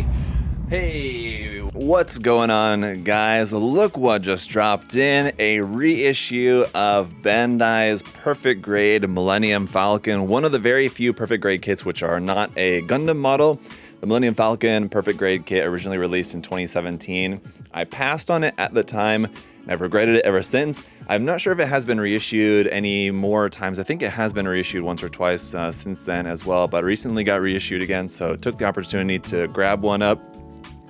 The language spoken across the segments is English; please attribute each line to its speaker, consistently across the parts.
Speaker 1: 3. Hey, what's going on, guys? Look what just dropped in, a reissue of Bandai's Perfect Grade Millennium Falcon, one of the very few Perfect Grade kits which are not a Gundam model. The Millennium Falcon Perfect Grade kit originally released in 2017. I passed on it at the time, and I've regretted it ever since. I'm not sure if it has been reissued any more times. I think it has been reissued once or twice since then as well, but recently got reissued again, so took the opportunity to grab one up.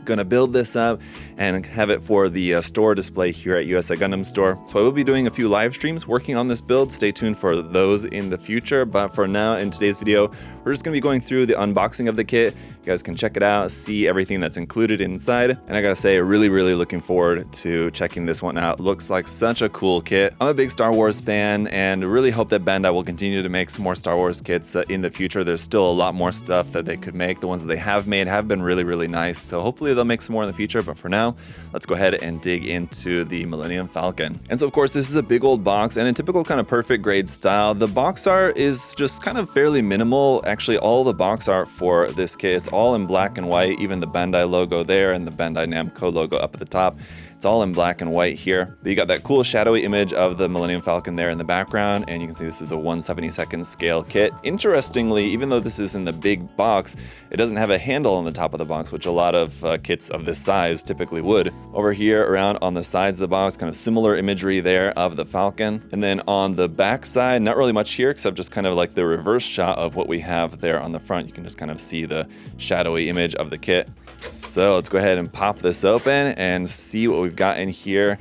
Speaker 1: Gonna build this up and have it for the store display here at USA Gundam Store. So I will be doing a few live streams working on this build. Stay tuned for those in the future, but for now, in today's video, we're just gonna be going through the unboxing of the kit. You guys can check it out, see everything that's included inside, and I gotta say, really looking forward to checking this one out. Looks like such a cool kit. I'm a big Star Wars fan and really hope that Bandai will continue to make some more Star Wars kits in the future. There's still a lot more stuff that they could make. The ones that they have made have been really nice, so hopefully they'll make some more in the future, but for now, let's go ahead and dig into the Millennium Falcon. And so of course, this is a big old box, and in typical kind of Perfect Grade style, the box art is just kind of fairly minimal. Actually, all the box art for this kit, it's all in black and white, even the Bandai logo there and the Bandai Namco logo up at the top. It's all in black and white here. But you got that cool shadowy image of the Millennium Falcon there in the background, and you can see this is a 1/72nd scale kit. Interestingly, even though this is in the big box, it doesn't have a handle on the top of the box, which a lot of kits of this size typically would. Over here, around on the sides of the box, kind of similar imagery there of the Falcon. And then on the back side, not really much here, except just kind of like the reverse shot of what we have there on the front. You can just kind of see the shadowy image of the kit. So let's go ahead and pop this open and see what we've got in here.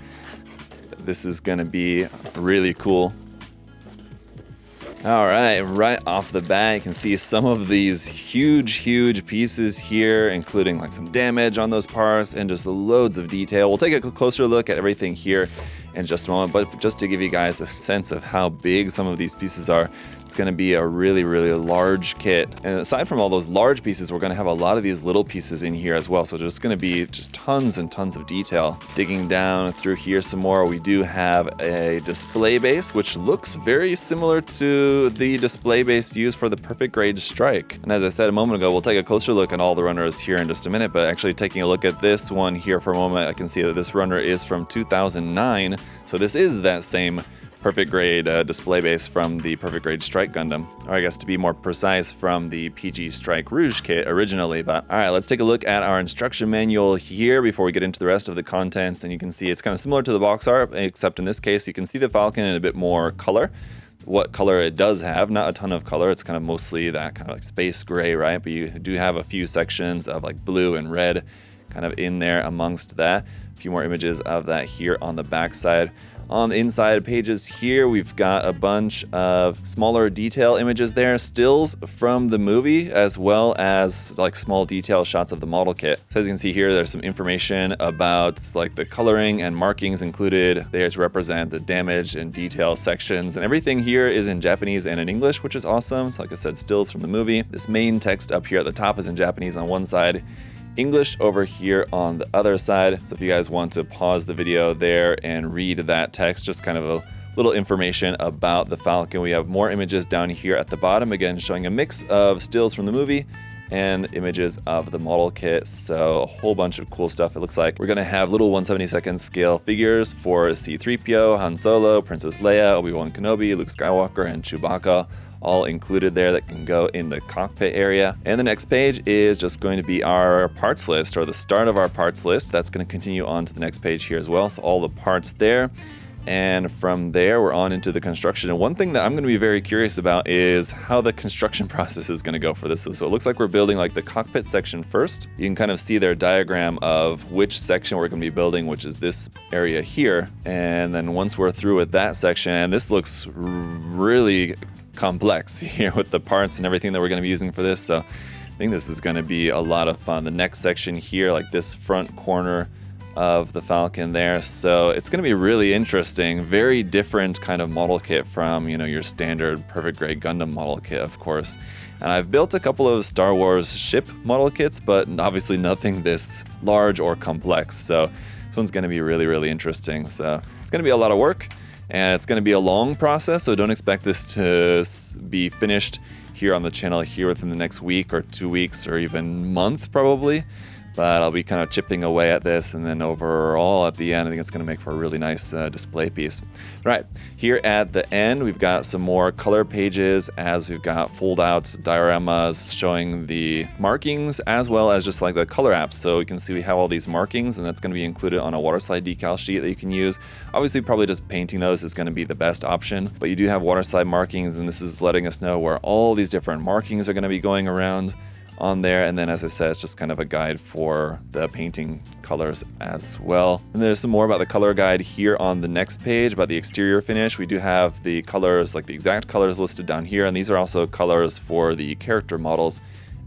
Speaker 1: This is gonna be really cool. All right, right off the bat, you can see some of these huge pieces here, including like some damage on those parts and just loads of detail. We'll take a closer look at everything here in just a moment, but just to give you guys a sense of how big some of these pieces are, it's going to be a really large kit. And aside from all those large pieces, we're going to have a lot of these little pieces in here as well. So there's going to be just tons and tons of detail. Digging down through here some more, we do have a display base, which looks very similar to the display base used for the Perfect Grade Strike. And as I said a moment ago, we'll take a closer look at all the runners here in just a minute, but actually taking a look at this one here for a moment, I can see that this runner is from 2009. So this is that same Perfect Grade display base from the Perfect Grade Strike Gundam, or I guess to be more precise, from the PG Strike Rouge kit originally. But all right, let's take a look at our instruction manual here before we get into the rest of the contents. And you can see it's kind of similar to the box art, except in this case, you can see the Falcon in a bit more color. What color it does have, not a ton of color. It's kind of mostly that kind of like space gray, right? But you do have a few sections of like blue and red kind of in there amongst that. A few more images of that here on the back side. On the inside pages here, we've got a bunch of smaller detail images there, stills from the movie, as well as like small detail shots of the model kit. So as you can see here, there's some information about like the coloring and markings included there to represent the damage and detail sections. And everything here is in Japanese and in English, which is awesome. So like I said, stills from the movie. This main text up here at the top is in Japanese on one side, English over here on the other side. So if you guys want to pause the video there and read that text, just kind of a little information about the Falcon. We have more images down here at the bottom, again showing a mix of stills from the movie and images of the model kit. So a whole bunch of cool stuff. It looks like we're gonna have little 1/72nd scale figures for C-3PO, Han Solo, Princess Leia, Obi-Wan Kenobi, Luke Skywalker, and Chewbacca, all included there that can go in the cockpit area. And the next page is just going to be our parts list, or the start of our parts list. That's going to continue on to the next page here as well. So all the parts there. And from there, we're on into the construction. And one thing that I'm going to be very curious about is how the construction process is going to go for this. So it looks like we're building like the cockpit section first. You can kind of see their diagram of which section we're going to be building, which is this area here. And then once we're through with that section, this looks really complex here with the parts and everything that we're going to be using for this. So I think this is going to be a lot of fun. The next section here, like this front corner of the Falcon there. So it's going to be really interesting, very different kind of model kit from, you know, your standard Perfect Grade Gundam model kit, of course. And I've built a couple of Star Wars ship model kits, but obviously nothing this large or complex. So this one's going to be really interesting. So it's going to be a lot of work, and it's going to be a long process. So don't expect this to be finished here on the channel here within the next week or 2 weeks or even month probably. But I'll be kind of chipping away at this, and then overall at the end, I think it's going to make for a really nice display piece. All right, here at the end, we've got some more color pages as we've got fold-outs, dioramas showing the markings as well as just like the color apps. So you can see we have all these markings, and that's going to be included on a waterslide decal sheet that you can use. Obviously, probably just painting those is going to be the best option, but you do have waterslide markings, and this is letting us know where all these different markings are going to be going around on there. And then, as I said, it's just kind of a guide for the painting colors as well. And there's some more about the color guide here on the next page about the exterior finish. We do have the colors, like the exact colors listed down here, and these are also colors for the character models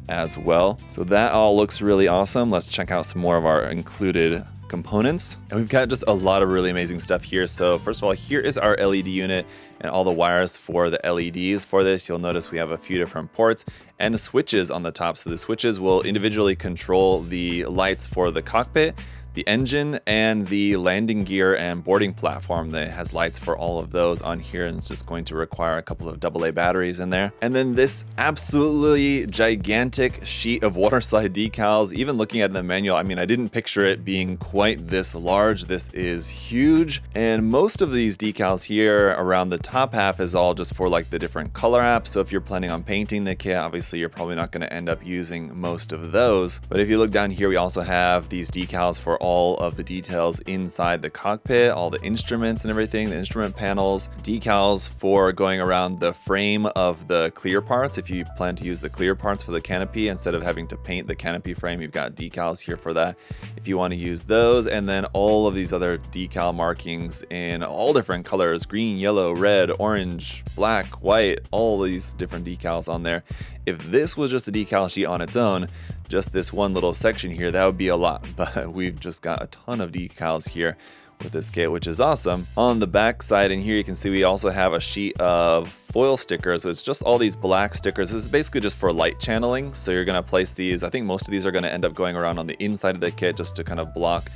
Speaker 1: as well. So that all looks really awesome. Let's check out some more of our included components. And we've got just a lot of really amazing stuff here. So first of all, here is our LED unit and all the wires for the LEDs for this. You'll notice we have a few different ports and switches on the top. So the switches will individually control the lights for the cockpit, the engine, and the landing gear and boarding platform that has lights for all of those on here, and it's just going to require a couple of AA batteries in there. And then this absolutely gigantic sheet of waterslide decals. Even looking at the manual, I mean, I didn't picture it being quite this large. This is huge, and most of these decals here around the top half is all just for like the different color apps. So if you're planning on painting the kit, obviously you're probably not going to end up using most of those. But if you look down here, we also have these decals for all of the details inside the cockpit, all the instruments and everything, the instrument panels, decals for going around the frame of the clear parts. If you plan to use the clear parts for the canopy, instead of having to paint the canopy frame, you've got decals here for that if you want to use those. And then all of these other decal markings in all different colors: green, yellow, red, orange, black, white, all these different decals on there. If this was just a decal sheet on its own, just this one little section here, that would be a lot, but we've just got a ton of decals here with this kit, which is awesome. On the back side in here, you can see we also have a sheet of foil stickers. So it's just all these black stickers. This is basically just for light channeling. So you're gonna place these, I think most of these are gonna end up going around on the inside of the kit just to kind of block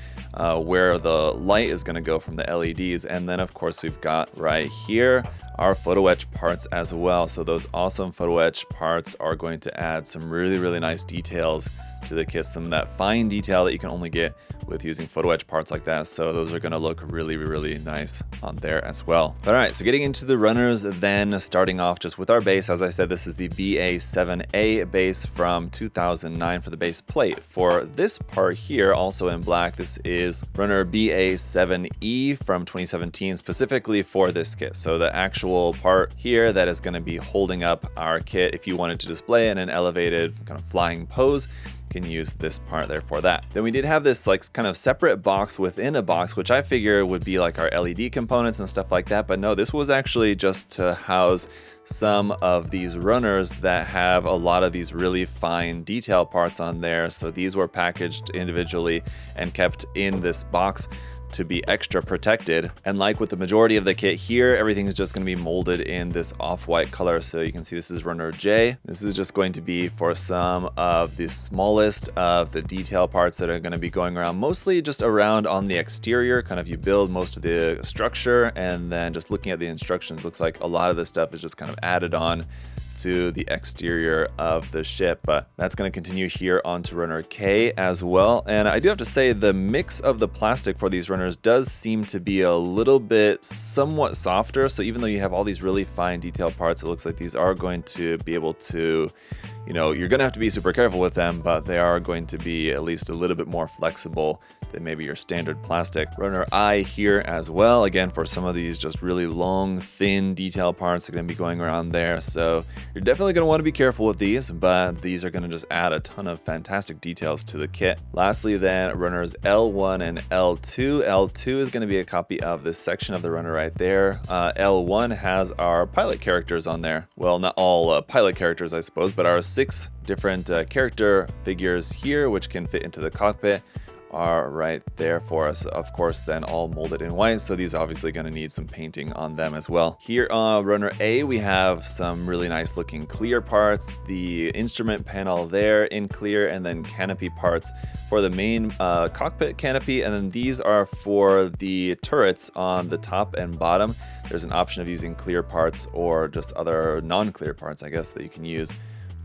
Speaker 1: where the light is gonna go from the LEDs. And then of course we've got right here our photo etch parts as well. So those awesome photo etch parts are going to add some really, really nice details to the kit, some of that fine detail that you can only get with using photo etch parts like that. So those are going to look really, really nice on there as well. All right, so getting into the runners, then starting off just with our base. As I said, this is the BA7A base from 2009 for the base plate. For this part here, also in black, this is runner BA7E from 2017, specifically for this kit. So the actual part here that is going to be holding up our kit, if you wanted to display it in an elevated kind of flying pose, can use this part there for that. Then we did have this like kind of separate box within a box, which I figure would be like our LED components and stuff like that. But no, this was actually just to house some of these runners that have a lot of these really fine detail parts on there. So these were packaged individually and kept in this box to be extra protected. And like with the majority of the kit here, everything is just going to be molded in this off-white color. So you can see this is runner J. This is just going to be for some of the smallest of the detail parts that are going to be going around, mostly just around on the exterior. Kind of you build most of the structure, and then just looking at the instructions, looks like a lot of this stuff is just kind of added on to the exterior of the ship. But that's going to continue here onto runner K as well. And I do have to say the mix of the plastic for these runners does seem to be a little bit somewhat softer. So even though you have all these really fine detail parts, it looks like these are going to be able to, you know, you're going to have to be super careful with them, but they are going to be at least a little bit more flexible than maybe your standard plastic. Runner I here as well, again, for some of these just really long, thin detail parts are going to be going around there. So you're definitely going to want to be careful with these, but these are going to just add a ton of fantastic details to the kit. Lastly then, runners L1 and L2. L2 is going to be a copy of this section of the runner right there. L1 has our pilot characters on there. Well, not all pilot characters, I suppose, but our 6 different character figures here, which can fit into the cockpit, are right there for us. Of course, then all molded in white, so these are obviously going to need some painting on them as well. Here on runner A, we have some really nice looking clear parts, the instrument panel there in clear, and then canopy parts for the main cockpit canopy, and then these are for the turrets on the top and bottom. There's an option of using clear parts or just other non-clear parts, I guess, that you can use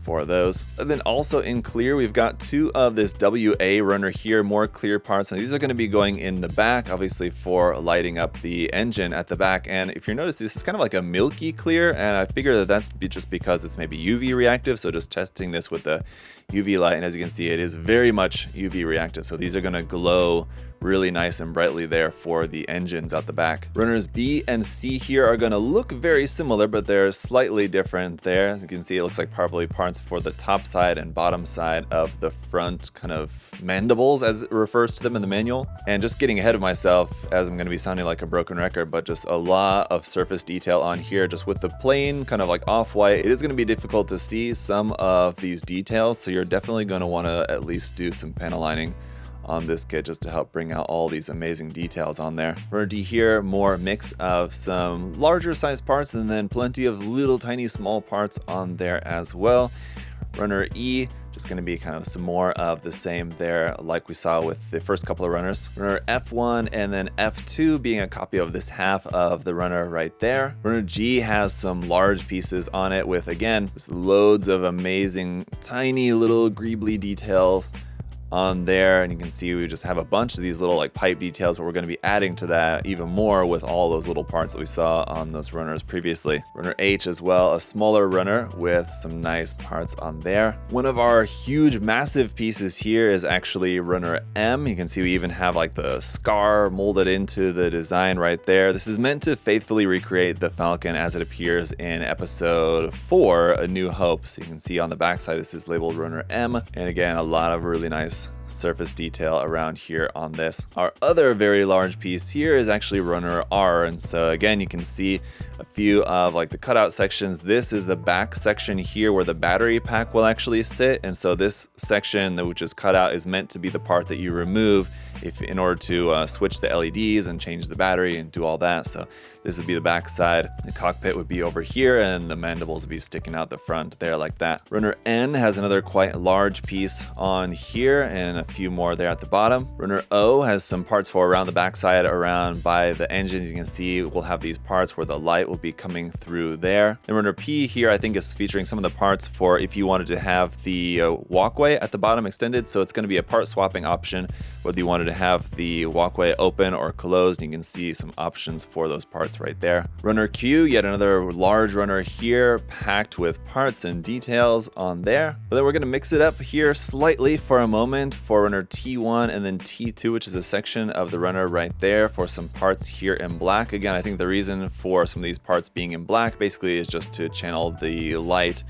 Speaker 1: for those. And then also in clear, we've got two of this WA runner here, more clear parts, and these are going to be going in the back, obviously for lighting up the engine at the back. And if you notice, this is kind of like a milky clear, and I figure that that's just because it's maybe UV reactive, so just testing this with the UV light, and as you can see, it is very much UV reactive, so these are going to glow really nice and brightly there for the engines out the back. Runners B and C here are going to look very similar, but they're slightly different there. As you can see, it looks like probably parts for the top side and bottom side of the front kind of mandibles, as it refers to them in the manual. And just getting ahead of myself, as I'm going to be sounding like a broken record, but just a lot of surface detail on here, just with the plain kind of like off-white. It is going to be difficult to see some of these details, so you're definitely going to want to at least do some panel lining on this kit just to help bring out all these amazing details on there. Runner D here, more mix of some larger size parts and then plenty of little tiny small parts on there as well. Runner E, just going to be kind of some more of the same there like we saw with the first couple of runners. Runner F1 and then F2 being a copy of this half of the runner right there. Runner G has some large pieces on it with, again, just loads of amazing tiny little greebly details on there, and you can see we just have a bunch of these little like pipe details, but we're going to be adding to that even more with all those little parts that we saw on those runners previously. Runner H as well, a smaller runner with some nice parts on there. One of our huge massive pieces here is actually runner M. You can see we even have like the scar molded into the design right there. This is meant to faithfully recreate the Falcon as it appears in episode 4, A New Hope. So you can see on the backside this is labeled runner M, and again, a lot of really nice surface detail around here on this. Our other very large piece here is actually runner R, and so again you can see a few of like the cutout sections. This is the back section here where the battery pack will actually sit, and so this section which is cut out is meant to be the part that you remove in order to switch the LEDs and change the battery and do all that. So this would be the back side. The cockpit would be over here and the mandibles would be sticking out the front there like that. Runner N has another quite large piece on here and a few more there at the bottom. Runner O has some parts for around the backside, around by the engines. You can see we'll have these parts where the light will be coming through there. Then runner P here I think is featuring some of the parts for if you wanted to have the walkway at the bottom extended. So it's going to be a part swapping option whether you wanted to have the walkway open or closed. You can see some options for those parts right there. Runner Q, yet another large runner here, packed with parts and details on there. But then we're going to mix it up here slightly for a moment for runner T1 and then T2, which is a section of the runner right there for some parts here in black. Again, I think the reason for some of these parts being in black basically is just to channel the light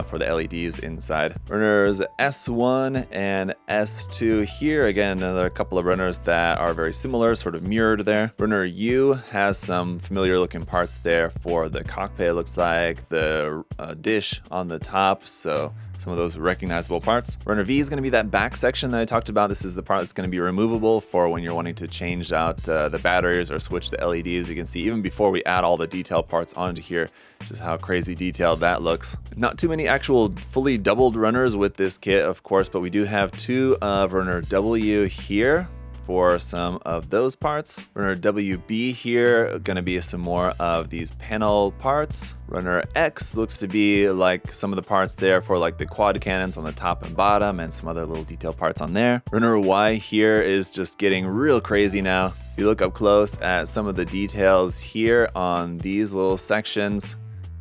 Speaker 1: for the LEDs inside. Runners S1 and S2 here. Again, another couple of runners that are very similar, sort of mirrored there. Runner U has some familiar looking parts there for the cockpit. It looks like the dish on the top, so some of those recognizable parts. Runner V is going to be that back section that I talked about. This is the part that's going to be removable for when you're wanting to change out the batteries or switch the LEDs. You can see even before we add all the detail parts onto here, just how crazy detailed that looks. Not too many actual fully doubled runners with this kit, of course, but we do have two of runner W here for some of those parts. Runner WB here, gonna be some more of these panel parts. Runner X looks to be like some of the parts there for like the quad cannons on the top and bottom and some other little detail parts on there. Runner Y here is just getting real crazy now. If you look up close at some of the details here on these little sections,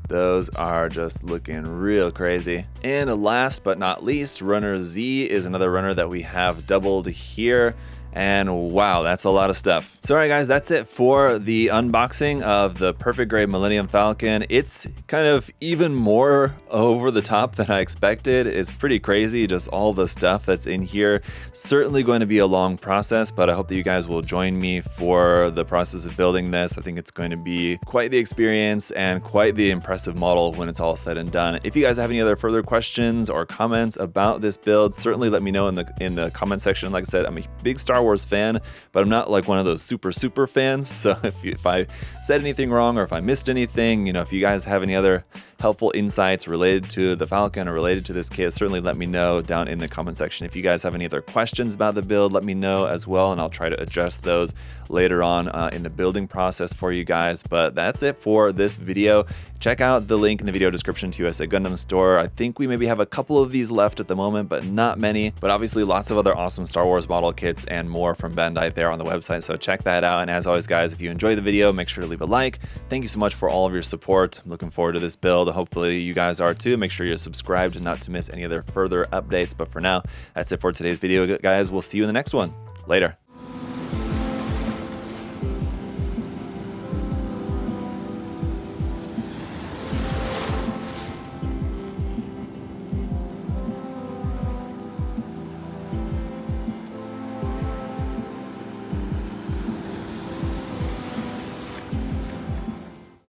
Speaker 1: those are just looking real crazy. And last but not least, runner Z is another runner that we have doubled here. And wow, that's a lot of stuff. So all right guys, that's it for the unboxing of the Perfect Grade Millennium Falcon. It's kind of even more over the top than I expected. It's pretty crazy, just all the stuff that's in here. Certainly going to be a long process, but I hope that you guys will join me for the process of building this. I think it's going to be quite the experience and quite the impressive model when it's all said and done. If you guys have any other further questions or comments about this build, certainly let me know in the comment section. Like I said, I'm a big Star Wars fan, but I'm not like one of those super fans. So if I said anything wrong or if I missed anything, you know, if you guys have any other helpful insights related to the Falcon or related to this kit, certainly let me know down in the comment section. If you guys have any other questions about the build, let me know as well, and I'll try to address those later on in the building process for you guys. But that's it for this video. Check out the link in the video description to USA Gundam Store. I think we maybe have a couple of these left at the moment, but not many. But obviously lots of other awesome Star Wars model kits and more from Bandai there on the website, so check that out. And as always guys, if you enjoyed the video, make sure to leave a like. Thank you so much for all of your support. I'm looking forward to this build. Hopefully you guys are too. Make sure you're subscribed not to miss any other further updates. But for now, that's it for today's video guys. We'll see you in the next one. Later.